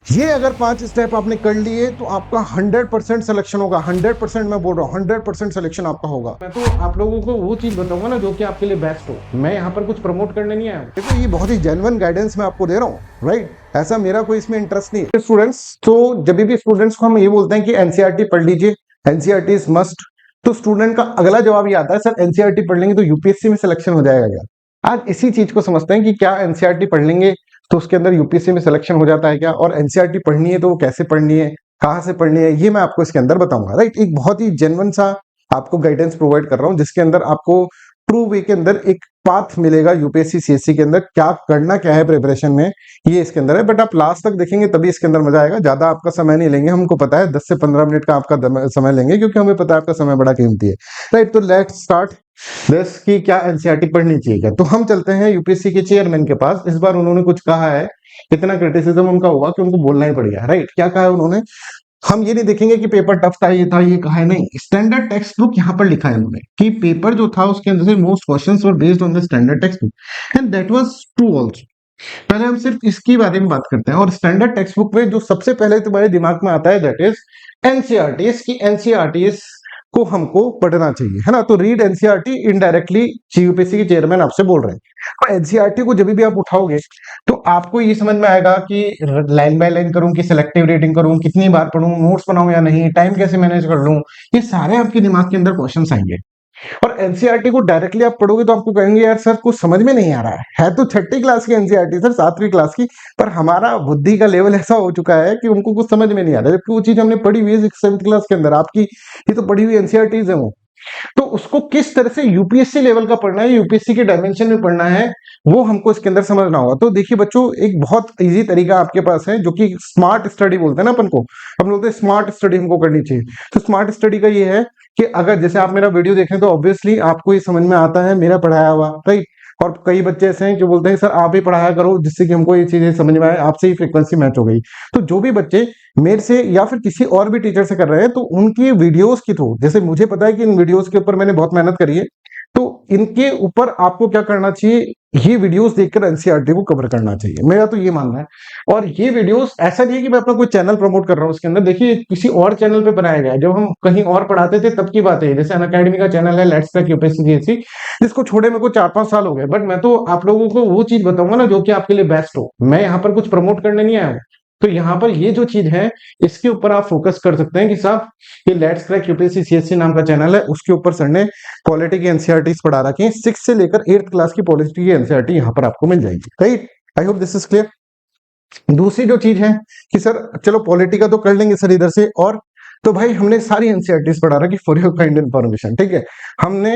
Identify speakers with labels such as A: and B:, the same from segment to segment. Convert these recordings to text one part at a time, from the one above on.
A: ये अगर 5 स्टेप आपने कर लिए तो आपका 100% सिलेक्शन होगा। 100% मैं बोल रहा हूँ, 100% सिलेक्शन आपका होगा। मैं तो आप लोगों को वो चीज बताऊंगा ना जो कि आपके लिए बेस्ट हो। मैं यहाँ पर कुछ प्रमोट करने नहीं आया हूँ। देखो ये बहुत ही जेन्युइन गाइडेंस मैं आपको दे रहा हूँ, राइट। ऐसा मेरा कोई इसमें इंटरेस्ट नहीं है। स्टूडेंट्स, तो जब भी स्टूडेंट्स को हम ये बोलते हैं कि एनसीईआरटी पढ़ लीजिए, एनसीईआरटी इज मस्ट, तो स्टूडेंट का अगला जवाब ये आता है, सर एनसीईआरटी पढ़ लेंगे तो यूपीएससी में सिलेक्शन हो जाएगा क्या? आज इसी चीज को समझते हैं कि क्या एनसीईआरटी पढ़ लेंगे तो उसके अंदर यूपीएससी में सिलेक्शन हो जाता है क्या, और एनसीईआरटी पढ़नी है तो वो कैसे पढ़नी है, कहाँ से पढ़नी है, ये मैं आपको इसके अंदर बताऊंगा, राइट। एक बहुत ही जेन्युइन सा आपको गाइडेंस प्रोवाइड कर रहा हूँ जिसके अंदर आपको ट्रू वे के अंदर एक पाथ मिलेगा यूपीएससी सीएससी के अंदर क्या करना क्या है प्रिपरेशन में, ये इसके अंदर है। बट आप लास्ट तक देखेंगे तभी इसके अंदर मजा आएगा। ज्यादा आपका समय नहीं लेंगे, हमको पता है 10 से 15 मिनट का आपका समय लेंगे क्योंकि हमें पता है आपका समय बड़ा कीमती है, राइट। तो लेट्स स्टार्ट दस की क्या एनसीईआरटी पढ़नी चाहिए क्या। तो हम चलते हैं यूपीएससी के चेयरमैन के पास। इस बार उन्होंने कुछ कहा है, इतना क्रिटिसिज्म उनका हुआ कि उनको बोलना ही पड़ गया, राइट। क्या कहा है उन्होंने? हम ये नहीं देखेंगे कि पेपर टफ था, ये था, ये कहा है, नहीं। स्टैंडर्ड टेक्स्ट बुक यहाँ पर लिखा है उन्होंने कि पेपर जो था उसके अंदर से most questions were based on the standard text book and that was true also. पहले हम सिर्फ इसकी बारे में बात करते हैं। और स्टैंडर्ड टेक्स्ट बुक में जो सबसे पहले तुम्हारे दिमाग में आता है दैट इज एनसीईआरटीज की एनसीईआरटीज को हमको पढ़ना चाहिए, है ना। तो रीड एनसीईआरटी इनडायरेक्टली यूपीएससी के चेयरमैन आपसे बोल रहे हैं। तो एनसीईआरटी को जब भी आप उठाओगे तो आपको ये समझ में आएगा कि लाइन बाय लाइन करूं कि सिलेक्टिव रीडिंग करूं, कितनी बार पढूं, नोट्स बनाऊं या नहीं, टाइम कैसे मैनेज कर लूं, ये सारे आपके दिमाग के अंदर क्वेश्चंस आएंगे। और एनसीईआरटी को डायरेक्टली आप पढ़ोगे तो आपको कहेंगे यार सर कुछ समझ में नहीं आ रहा है तो छठी क्लास की एनसीईआरटी सर, 7वीं क्लास की, पर हमारा बुद्धि का लेवल ऐसा हो चुका है कि उनको कुछ समझ में नहीं आ रहा, जबकि वो चीज हमने पढ़ी हुई है 6th 7th क्लास के अंदर। आपकी ये तो पढ़ी हुई एनसीईआरटीज है वो। तो उसको किस तरह से यूपीएससी लेवल का पढ़ना है, यूपीएससी के डायमेंशन में पढ़ना है, वो हमको इसके अंदर समझना होगा। तो देखिए बच्चों, एक बहुत इजी तरीका आपके पास है जो कि स्मार्ट स्टडी बोलते हैं ना अपन को, हम बोलते हैं स्मार्ट स्टडी हमको करनी चाहिए। तो स्मार्ट स्टडी का ये है कि अगर जैसे आप मेरा वीडियो देखें तो ऑब्वियसली आपको ये समझ में आता है मेरा पढ़ाया हुआ, राइट। और कई बच्चे ऐसे हैं जो बोलते हैं सर आप ही पढ़ाया करो जिससे कि हमको ये चीजें समझ में आए, आपसे ही फ्रीक्वेंसी मैच हो गई। तो जो भी बच्चे मेरे से या फिर किसी और भी टीचर से कर रहे हैं तो उनकी वीडियोस की थ्रू, जैसे मुझे पता है कि इन वीडियोस के ऊपर मैंने बहुत मेहनत करी है, तो इनके ऊपर आपको क्या करना चाहिए, ये वीडियोस देखकर एनसीईआरटी को कवर करना चाहिए, मेरा तो ये मानना है। और ये वीडियोस ऐसा नहीं है कि मैं अपना कोई चैनल प्रमोट कर रहा हूँ उसके अंदर, देखिए किसी और चैनल पे बनाया गया है, जब हम कहीं और पढ़ाते थे तब की बात है। जैसे अनअकैडमी का चैनल है लेट्स क्रैक यूपीएससी जीएससी, जिसको छोड़े मेरे को 4-5 साल हो गए, बट मैं तो आप लोगों को वो चीज बताऊंगा ना जो कि आपके लिए बेस्ट हो। मैं यहाँ पर कुछ प्रमोट करने नहीं आया हूँ। तो यहाँ पर ये जो चीज है इसके ऊपर आप फोकस कर सकते हैं कि साहब ये लेट्स क्रैक यूपीएससी सीएससी नाम का चैनल है, उसके ऊपर सर ने पॉलिटी की एनसीईआरटी पढ़ा रखी है। 6 से लेकर 8th क्लास की पॉलिटी की एनसीईआरटी यहाँ पर आपको मिल जाएगी, right. I hope this is clear. दूसरी जो चीज है कि सर चलो पॉलिटी का तो कर लेंगे सर इधर से, और तो भाई हमने सारी एनसीईआरटी पढ़ा रखी फॉर योर काइंड इन्फॉर्मेशन, ठीक है। हमने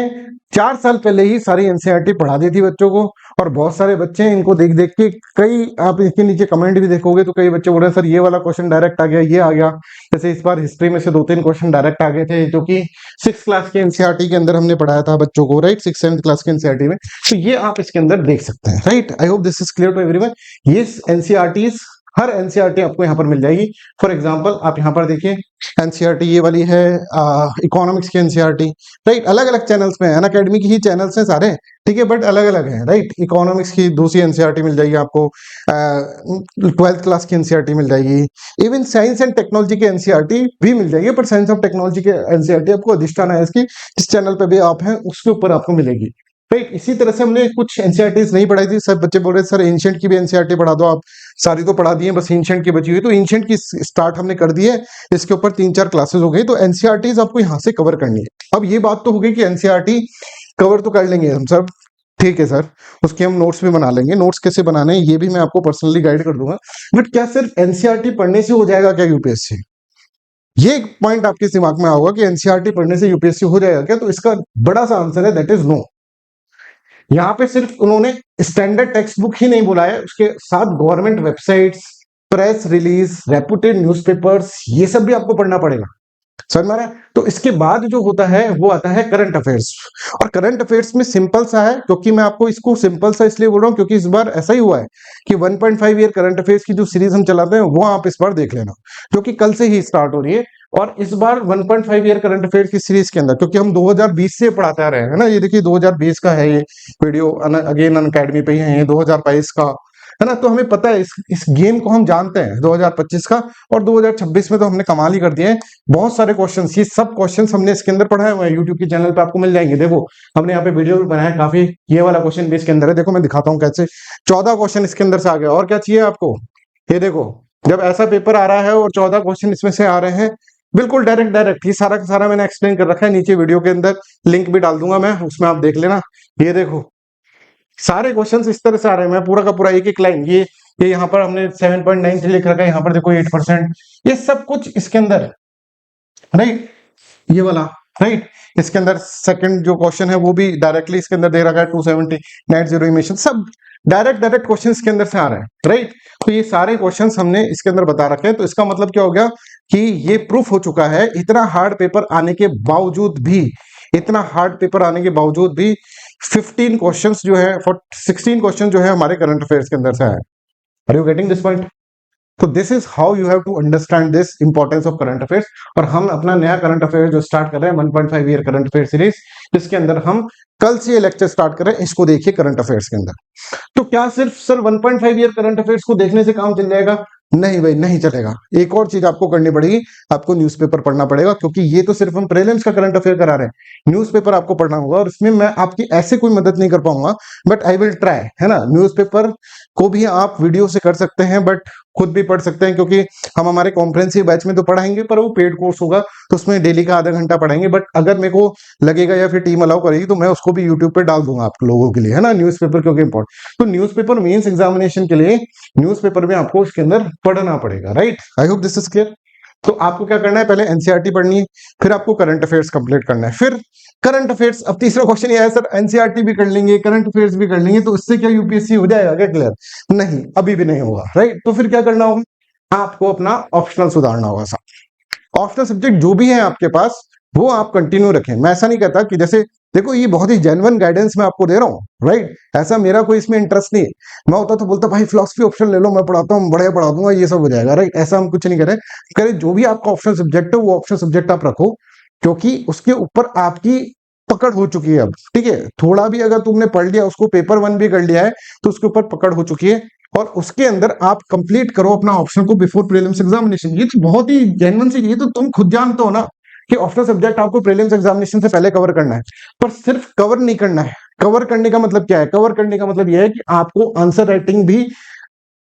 A: 4 साल पहले ही सारी एनसीईआरटी पढ़ा दी थी बच्चों को, और बहुत सारे बच्चे इनको देख देख के, कई आप इसके नीचे कमेंट भी देखोगे तो कई बच्चे बोल रहे हैं सर ये वाला क्वेश्चन डायरेक्ट आ गया, ये आ गया। जैसे इस बार हिस्ट्री में से 2-3 क्वेश्चन डायरेक्ट आ गए थे जो कि 6th क्लास के एनसीईआरटी के अंदर हमने पढ़ाया था बच्चों को, राइट, 6th 7th क्लास के एनसीईआरटी में। तो ये आप इसके अंदर देख सकते हैं, right. I hope this is clear to everyone. ये एनसीईआरटीज, हर एनसीईआरटी आपको यहाँ पर मिल जाएगी। फॉर एग्जांपल आप यहाँ पर देखिए एनसीईआरटी ये वाली है इकोनॉमिक्स की एनसीईआरटी, राइट। अलग अलग चैनल्स में, अनअकैडमी की ही चैनल्स हैं सारे, ठीक है, बट अलग अलग हैं, राइट। इकोनॉमिक्स की दूसरी एनसीईआरटी मिल जाएगी आपको, 12th क्लास की एनसीईआरटी मिल जाएगी, इवन साइंस एंड टेक्नोलॉजी की एनसीईआरटी भी मिल जाएगी। पर साइंस और टेक्नोलॉजी की एनसीईआरटी आपको अधिष्ठान है इसकी, जिस चैनल पे भी आप हैं उसके ऊपर आपको मिलेगी, राइट। इसी तरह से हमने कुछ एनसीईआरटीज नहीं पढ़ाई थी, सब बच्चे बोल रहे सर एंशिएंट की भी एनसीईआरटी पढ़ा दो आप, सारी तो पढ़ा दी है बस एंशिएंट की बची हुई। तो एंशिएंट की स्टार्ट हमने कर दी है, इसके ऊपर 3-4 क्लासेस हो गई। तो एनसीईआरटीज आपको यहाँ से कवर करनी है। अब ये बात तो हो गई कि एनसीईआरटी कवर तो कर लेंगे हम सब, ठीक है सर, उसके हम नोट्स भी बना लेंगे। नोट्स कैसे बनाने हैं ये भी मैं आपको पर्सनली गाइड कर दूंगा। बट क्या सिर्फ एनसीईआरटी पढ़ने से हो जाएगा क्या यूपीएससी? ये एक पॉइंट आपके दिमाग में होगा कि एनसीईआरटी पढ़ने से यूपीएससी हो जाएगा क्या? तो इसका बड़ा सा आंसर है दैट इज नो। यहाँ पे सिर्फ उन्होंने स्टैंडर्ड टेक्स्ट बुक ही नहीं बुलाया, उसके साथ government websites, press release, reputed newspapers, ये सब भी आपको पढ़ना पड़ेगा, समझ में आ रहा है। तो इसके बाद जो होता है वो आता है करंट अफेयर्स। और करंट अफेयर्स में सिंपल सा है, क्योंकि मैं आपको इसको सिंपल सा इसलिए बोल रहा हूँ क्योंकि इस बार ऐसा ही हुआ है कि 1.5 ईयर करंट अफेयर्स की जो सीरीज हम चलाते हैं वो आप इस बार देख लेना, जो कि कल से ही स्टार्ट हो रही है। और इस बार 1.5 ईयर करंट अफेयर्स की सीरीज के अंदर, क्योंकि हम 2020 से पढ़ाते आ रहे हैं ना, ये देखिए 2020 का है ये वीडियो, अगेन अनअकैडमी पे ही है ये 2022 का, है ना। तो हमें पता है इस गेम को हम जानते हैं 2025 का, और 2026 में तो हमने कमाल ही कर दिया है। बहुत सारे क्वेश्चंस, ये सब क्वेश्चंस हमने इसके अंदर पढ़ाए हुए हैं, यूट्यूब के चैनल पे आपको मिल जाएंगे। देखो हमने यहाँ पे वीडियो भी बनाया है काफी, ये वाला क्वेश्चन भी इसके अंदर है। देखो मैं दिखाता हूँ कैसे 14 क्वेश्चन इसके अंदर से आ गया। और क्या चाहिए आपको, ये देखो जब ऐसा पेपर आ रहा है और 14 क्वेश्चन इसमें से आ रहे हैं, बिल्कुल डायरेक्ट डायरेक्ट, ये सारा का सारा मैंने एक्सप्लेन कर रखा है नीचे वीडियो के अंदर, लिंक भी डाल दूंगा मैं, उसमें आप देख लेना। ये देखो सारे क्वेश्चंस इस तरह से आ रहे हैं, मैं पूरा का पूरा एक एक लाइन, ये यहाँ पर हमने 7.93 लिख रखा है, यहाँ पर देखो 8%, ये सब कुछ इसके अंदर, राइट, ये वाला, राइट। इसके अंदर सेकंड जो क्वेश्चन है वो भी डायरेक्टली इसके अंदर दे रखा है, 270 नेट जीरो इमिशन, सब डायरेक्ट डायरेक्ट क्वेश्चन इसके अंदर से आ रहे हैं, राइट। तो ये सारे क्वेश्चंस हमने इसके अंदर बता रखे हैं। तो इसका मतलब क्या हो गया कि ये प्रूफ हो चुका है, इतना हार्ड पेपर आने के बावजूद भी, इतना हार्ड पेपर आने के बावजूद भी 15 क्वेश्चंस जो है, 16 क्वेश्चन जो है हमारे करंट अफेयर्स के अंदर से आए। Are you getting this point? तो this is how you have to understand this importance of current affairs. और हम अपना नया करंट अफेयर जो स्टार्ट कर रहे हैं 1.5 ईयर करंट अफेयर सीरीज, जिसके अंदर हम कल से ये लेक्चर स्टार्ट कर रहे हैं, इसको देखिए करंट अफेयर्स के अंदर। तो क्या सिर्फ सर 1.5 ईयर करंट अफेयर्स को देखने से काम चल जाएगा? नहीं भाई, नहीं चलेगा। एक और चीज आपको करनी पड़ेगी, आपको न्यूज़पेपर पढ़ना पड़ेगा, क्योंकि ये तो सिर्फ हम प्रीलिम्स का करंट अफेयर करा रहे हैं, न्यूज़पेपर आपको पढ़ना होगा। और इसमें मैं आपकी ऐसे कोई मदद नहीं कर पाऊंगा, बट आई विल ट्राई, है ना। न्यूज़पेपर को भी आप वीडियो से कर सकते हैं, बट खुद भी पढ़ सकते हैं, क्योंकि हम हमारे कॉम्प्रिहेंसिव बैच में तो पढ़ाएंगे, पर वो पेड कोर्स होगा, तो उसमें डेली का आधा घंटा पढ़ाएंगे। बट अगर मेरे को लगेगा या फिर टीम अलाउ करेगी तो मैं उसको भी यूट्यूब पे डाल दूंगा आप लोगों के लिए, है ना। न्यूज़पेपर क्योंकि इंपॉर्टेंट, तो न्यूज़पेपर मेंस एग्जामिनेशन के लिए न्यूज़पेपर में आपको इसके अंदर पढ़ना पड़ेगा, right. I hope this is clear. तो आपको क्या करना है, पहले एनसीईआरटी पढ़नी है, फिर आपको करंट अफेयर्स कंप्लीट करना है, फिर करंट अफेयर्स। अब तीसरा क्वेश्चन ये है सर, एनसीईआरटी भी कर लेंगे, करंट अफेयर्स भी कर लेंगे, तो इससे क्या यूपीएससी हो जाएगा क्या क्लियर? नहीं, अभी भी नहीं होगा, राइट। तो फिर क्या करना होगा, आपको अपना ऑप्शनल सुधारना होगा। साहब ऑप्शनल सब्जेक्ट जो भी है आपके पास वो आप कंटिन्यू रखें। मैं ऐसा नहीं कहता कि जैसे देखो, ये बहुत ही जेन्युइन गाइडेंस मैं आपको दे रहा हूँ, राइट। ऐसा मेरा कोई इसमें इंटरेस्ट नहीं है। मैं होता तो बोलता भाई फिलॉसफी ऑप्शन ले लो, मैं पढ़ाता हूँ, बढ़िया पढ़ा दूंगा, ये सब हो जाएगा, राइट। ऐसा हम कुछ नहीं करें। करे जो भी आपका ऑप्शन सब्जेक्ट है वो ऑप्शन सब्जेक्ट आप रखो, क्योंकि उसके ऊपर आपकी पकड़ हो चुकी है अब, ठीक है। थोड़ा भी अगर तुमने पढ़ लिया, उसको पेपर 1 भी कर लिया है, तो उसके ऊपर पकड़ हो चुकी है। और उसके अंदर आप कंप्लीट करो अपना ऑप्शन को बिफोर प्रीलिम्स एग्जामिनेशन। ये तो बहुत ही जेन्युइन सी, ये तो तुम खुद जानते हो ना कि ऑप्शनल सब्जेक्ट आपको प्रीलिम्स एग्जामिनेशन से पहले कवर करना है। पर सिर्फ कवर नहीं करना है। कवर करने का मतलब क्या है? कवर करने का मतलब यह है कि आपको आंसर राइटिंग भी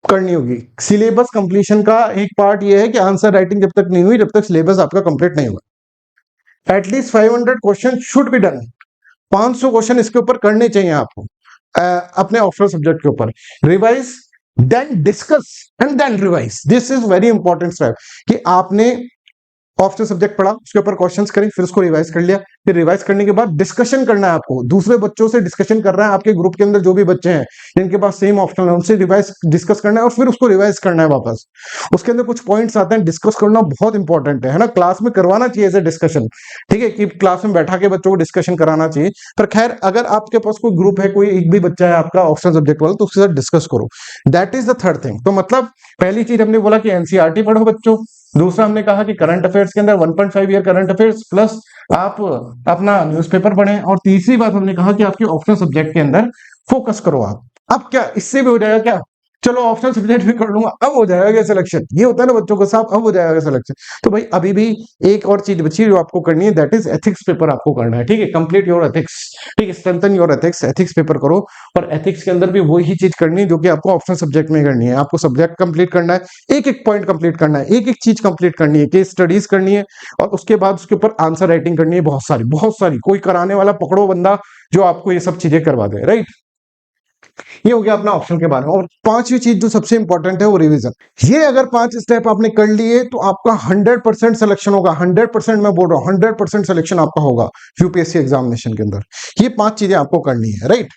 A: करनी होगी। सिलेबस कंप्लीशन का एक पार्ट यह है कि आंसर राइटिंग जब तक नहीं हुई, जब तक सिलेबस आपका कंप्लीट नहीं हुआ। At least 500 question should be done. 500 question इसके ऊपर करने चाहिए आपको अपने ऑप्शनल सब्जेक्ट के ऊपर। Revise, then discuss and then revise. This is very important step कि आपने ऑप्शनल सब्जेक्ट पढ़ा, उसके ऊपर क्वेश्चंस करें, फिर उसको रिवाइज कर लिया, फिर रिवाइज करने के बाद डिस्कशन करना है आपको। दूसरे बच्चों से डिस्कशन करना है, आपके ग्रुप के अंदर जो भी बच्चे हैं जिनके पास सेम ऑप्शनल है उनसे रिवाइज डिस्कस करना है, और फिर उसको रिवाइज करना है वापस। उसके अंदर कुछ पॉइंट्स आते हैं, डिस्कस करना बहुत इंपॉर्टेंट है ना। क्लास में करवाना चाहिए ऐसे डिस्कशन, ठीक है, कि क्लास में बैठा के बच्चों को डिस्कशन कराना चाहिए। पर खैर, अगर आपके पास कोई ग्रुप है, कोई एक भी बच्चा है आपका ऑप्शनल सब्जेक्ट वाला, तो उसके साथ डिस्कस करो। That is the third thing. तो मतलब पहली चीज हमने बोला कि एनसीईआरटी पढ़ो बच्चों। दूसरा हमने कहा कि करंट अफेयर्स के अंदर 1.5 ईयर करंट अफेयर्स प्लस आप अपना न्यूज़पेपर पढ़ें। और तीसरी बात हमने कहा कि आपके ऑप्शनल सब्जेक्ट के अंदर फोकस करो आप। अब क्या इससे भी हो जाएगा क्या? चलो ऑप्शनल सब्जेक्ट भी कर लूंगा, अब हो जाएगा सिलेक्शन। ये होता है ना बच्चों को, साहब अब हो जाएगा सिलेक्शन। तो भाई अभी भी एक और चीज बची है जो आपको करनी है, दैट इज एथिक्स पेपर आपको करना है, ठीक है। कंप्लीट योर एथिक्स, ठीक है, strengthen your ethics. Ethics paper करो, और एथिक्स के अंदर भी वही चीज करनी है जो कि आपको ऑप्शनल सब्जेक्ट में करनी है। आपको सब्जेक्ट कंप्लीट करना है, एक एक पॉइंट कंप्लीट करना है, एक एक चीज कंप्लीट करनी है, केस स्टडीज करनी है, और उसके बाद उसके ऊपर आंसर राइटिंग करनी है, बहुत सारी बहुत सारी। कोई कराने वाला पकड़ो बंदा जो आपको ये सब चीजें करवा दे, राइट। ये हो गया अपना ऑप्शन के बारे में। और पांचवी चीज जो सबसे इंपॉर्टेंट है वो रिवीजन। ये अगर 5 स्टेप आपने कर लिए तो आपका 100% सिलेक्शन होगा। 100% मैं बोल रहा हूं, 100% सिलेक्शन आपका होगा यूपीएससी एग्जामिनेशन के अंदर। ये 5 चीजें आपको करनी है, राइट।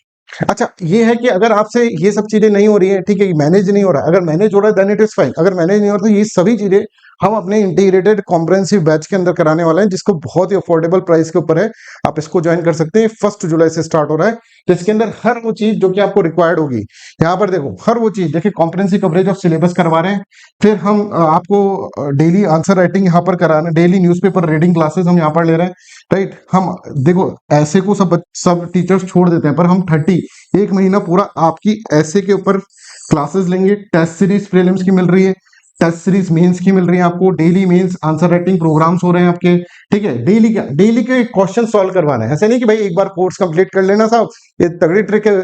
A: अच्छा, ये है कि अगर आपसे ये सब चीजें नहीं हो रही है, ठीक है, मैनेज नहीं हो रहा है। अगर मैनेज हो रहा है देन इट इज फाइन। अगर मैनेज नहीं हो रहा तो ये सभी चीजें हम अपने इंटीग्रेटेड कॉम्प्रिहेंसिव बैच के अंदर कराने वाले हैं, जिसको बहुत ही अफोर्डेबल प्राइस के ऊपर है, आप इसको ज्वाइन कर सकते हैं। 1 जुलाई से स्टार्ट हो रहा है, जिसके अंदर हर वो चीज जो कि आपको रिक्वायर्ड होगी, यहाँ पर देखो हर वो चीज देखिए, कॉम्प्रिहेंसिव कवरेज ऑफ सिलेबस करवा रहे हैं। फिर हम आपको डेली आंसर राइटिंग यहाँ पर करा रहे हैं, डेली न्यूज़पेपर रीडिंग क्लासेस हम यहाँ पर ले रहे हैं, राइट। हम देखो ऐसे को सब टीचर्स छोड़ देते हैं, पर हम 1 महीना पूरा आपकी ऐसे के ऊपर क्लासेस लेंगे। टेस्ट सीरीज प्रीलिम्स की मिल रही है, टेस्ट सीरीज मेंस की मिल रही है आपको, daily mains answer writing programmes हो रहे हैं आपके, ठीक है। डेली के क्वेश्चन सॉल्व करवाना है। ऐसा नहीं कि भाई एक बार कोर्स कंप्लीट कर लेना साहब, ये तगड़ी ट्रिक है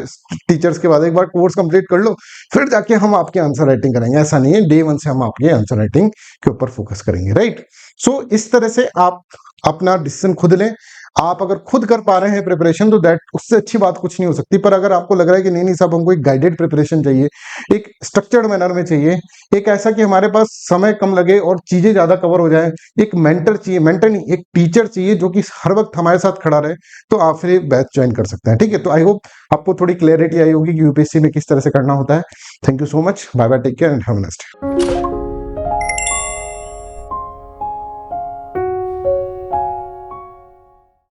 A: टीचर्स के बाद, एक बार कोर्स कंप्लीट कर लो फिर जाके हम आपके आंसर राइटिंग करेंगे, ऐसा नहीं है। डे 1 से हम आपके आंसर राइटिंग के ऊपर फोकस करेंगे, राइट। सो इस तरह से आप अपना डिसीजन खुद लें। आप अगर खुद कर पा रहे हैं प्रिपरेशन, तो दैट उससे अच्छी बात कुछ नहीं हो सकती। पर अगर आपको लग रहा है कि नहीं नहीं साहब, हमको एक गाइडेड प्रिपरेशन चाहिए, एक स्ट्रक्चर्ड मैनर में चाहिए, एक ऐसा कि हमारे पास समय कम लगे और चीजें ज्यादा कवर हो जाए, एक मेंटर चाहिए, मेंटर नहीं एक टीचर चाहिए जो कि हर वक्त हमारे साथ खड़ा रहे, तो आप फिर बैच ज्वाइन कर सकते हैं, ठीक है। तो आई होप आपको थोड़ी क्लैरिटी आई होगी कि यूपीएससी में किस तरह से करना होता है। Thank you so much, bye bye, take care and have a nice day.